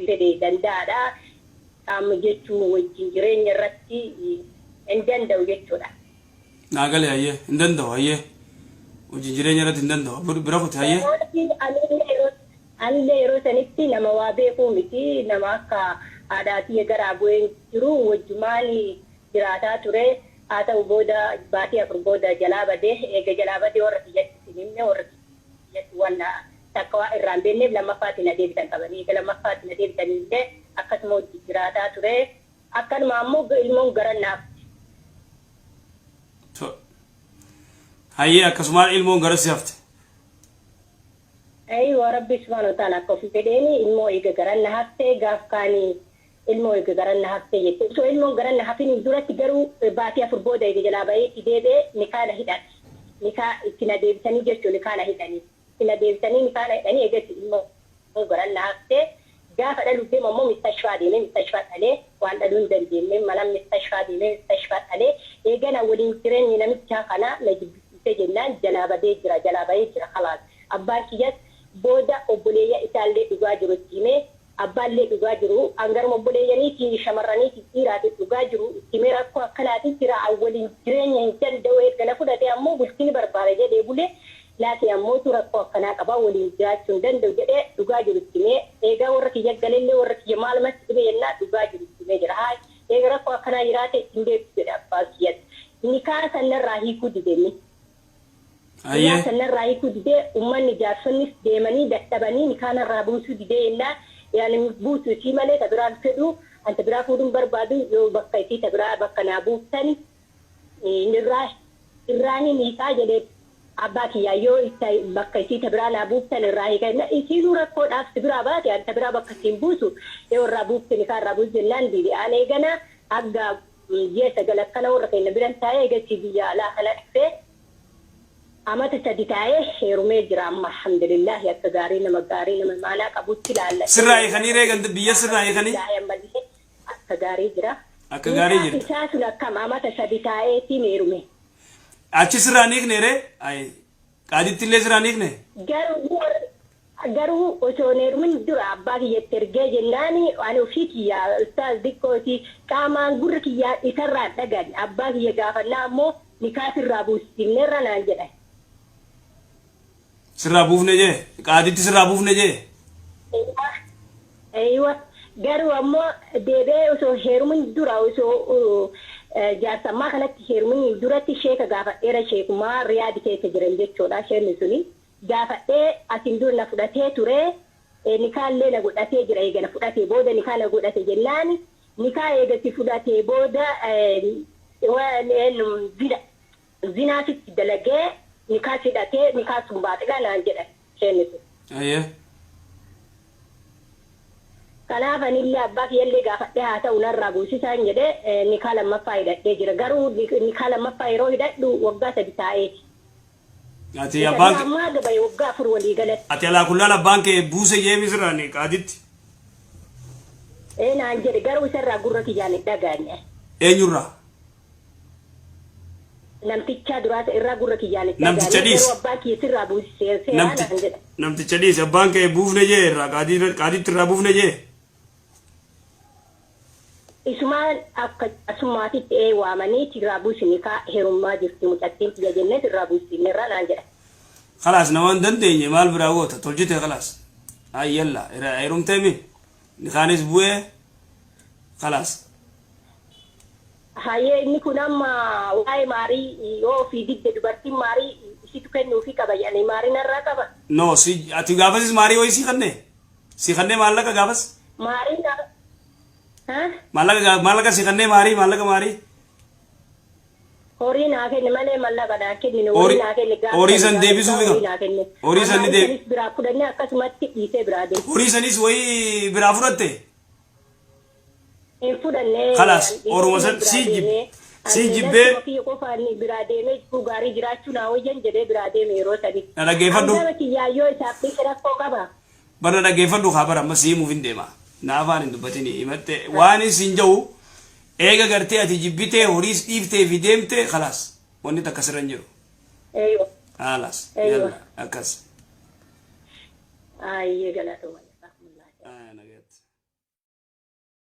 fedhe dandaadha. Amma jechuun wajjin jireenya irratti hin danda'u jechuudha. Naagale hayyee hin danda'u hayyee wajjin jireenya irratti hin danda'u bira kuti hayyee. Anillee yeroo sanitti nama waa beekuu miti nama akka aadaatii garaa bu'ee jiru wajjumaan jiraataa ture. Haa ta'u booda baatii afur booda jalaa badee eega jalaa badee warra kiyyatti himne warra kiyyatti wanna takka waa irraan beekneef lammaffaatiin adeemsan qabanii eega lammaffaatiin adeemsanillee akkasuma wajjin jiraataa ture. Akkanuma ammoo ilmoon garannaaf. Hayyee akkasumaan ilmoon gara si hafte. Rabbi subhanahu wa ta'ala akka ofii fedheeni ilmoo eega garanna hafte gaaf kaanii ilmoo eega garanna hafte jechuudha. So ilmoon garanna hafin duratti garuu baatii afur booda eega jalaa bahee deebee nikaana hidhan. Nikaa ittiin adeemsanii jechuun nikaana hidhanii. Ittiin adeemsanii nikaana hidhanii eegatti ilmoo garanna hafte gaafa dhaluuf deemu ammoo mistashfaa deemee mistashfaa dhalee waan dhaluu hin dandeenye malam mistashfaa deemee mistashfaa dhalee eegana waliin jireenyi namichaa kana na jibbisiisee jennaan jalaa bahee jira khalaas. Abbaan kiyyas booda obboleeyya isaallee dhugaa jiru himee abbaallee dhugaa jiru hangaruma obboleeyyaniitii shamarraniitii dhiiraatii dhugaa jiru himee rakkoo akkanaatiin jira waliin jireenya hin danda'u eegala fudhatee ammoo bultiin barbaada jedhee bulee laakiin ammoo rakkoo akkanaa qabaa waliin jiraachuu hin danda'u jedhee dhugaa jiru himee eegaa warra kiyya galillee warra kiyya maalumatti dhibee yennaa dhugaa jiru himee jira haa eega rakkoo akkanaa jiraate hin beeku jedhe abbaa kiyyatti nikaa sanarraa hiikuu dideenni. Nikaa sanarraa hiikuu didee uummanni jaarsonnis deemanii dadhabanii nikaanarraa buusuu didee yennaa yaani buusuu isii malee tabiraan fedhu anta biraa fuudhuun barbaadu yoo bakka isii tabiraa bakka naa buuftani irraa hin hiikaa jedhee abbaa kiyyaa yoo bakka isii tabiraa naa buuftan irraa hiikaa isiinuu rakkoodhaaf tabiraa baate anta biraa bakka ittiin buusu yoo irraa buufte nikaarraa buusu jennaan diida'aan eegana agga ji'a sagal akkana warra keenya biran taa'ee eegachi biyya alaa kana dhufee amata sadi taa'ee heerumee jira amma alhamdulillah akka gaarii nama maanaa qabutti ilaalla. Sirraa eeganii reegan biyya sirraa eeganii. Akka gaarii jira. Akka gaarii jira. Isaa sun akkam amata sadi taa'eetiin heerume. Achi sirraa ni hiikne ree? Qaaditti illee sirraa ni hiikne? Garuu osoo heerumin dura abbaa kiyyatti ergee jennaani ani ofii kiyyaa ustaaz dikkooti qaamaan gurra kiyyaa isarraa dhagan abbaa kiyya gaafannaa ammoo nikaa sirraa buusifneerra naan jedhan. Sirraa buufne jee qaaditti sirraa buufne jee. Garuu ammoo deebee osoo heerumin dura osoo jaarsammaa kanatti heerumin duratti sheeka gaafadheera sheekumaa riyaadi keessa jiran jechuudha sheenni suni gaafadhee asin dur na fudhatee ture nikaallee na godhatee jira eega na fudhatee booda nikaa na godhate jennaan nikaa eegatti fudhatee booda zinaasitti dalagee nikaa hidhatee nikaa sun baaxilaa naan jedhan sheenni sun. Kanaaf anillee abbaa kiyyallee gaafadhee haa ta'u narraa buusisaan jedhee nikaa lammaffaa hidhadhee jira garuu nikaa lammaffaa yeroo hidhadhu waggaa sadi taa'eeti. Ati abbaan ammaa gabaye waggaa afur walii galatti. Ati alaa kullaan abbaan kee buuse jeemi sirraani qaaditti. Naan jedhe garuu isarraa gurra kiyyaan hin dhagaanne. Eenyurraa? Namticha duraasa irraa gurra kiyyaan hin dhagaanne. Namticha dhiis. Garuu abbaan kiyya sirraa buusisee seeraan jedhe. Namticha dhiis abbaan kee buufne jee irraa qaaditti irraa buufne jee. Isumaan akka asummaatitti waamanii irraa buusini kaa heerummaa jirti mucattiin biyya jenneet irraa buusini irraa naan jedha. Khalaas namaan dandeenye maal biraa goota tolchite khalaas. Ayyalla heerumtee mi nikaanis bu'ee khalaas. Hayyee inni kun amma waa'ee maarii yoo ofii didde dubartiin maarii isitu kennuufii qaba jedhanii maariin irraa qaba. No si ati gaafasis maarii wayii si kannee? Si kannee maallaqa gaafas? Maariin Mallaqa si kannee maarii? Horii naa kenne malee mallaqa naa kenne horii naa kenne gaafa. Horii san deebisuuf egaa. Horii san ni deebi. Biraa fudhannee akkasumatti dhiisee biraa deebi. Horii sanis wayii biraa fudhatte? Hin fudhannee. Khalaas oruma san si jibbee. Qofaan biraa deemee gaarii jiraachuu naa wayyan jedhee biraa deeme yeroo sadi. Na dhaggeeffadhu. Nama kiyyaayyoo isaaf rakkoo qaba. Bara dhaggeeffadhu haa bara amma simuuf hin deema. Naafaan hin dubbatini himatte waan isin jiru eega gartee ati jibbitee horiis dhiiftee fi deemte khalaas wanni takka sirra hin jiru. Khalaas. Yalla akkas. Ayyee galatoomne.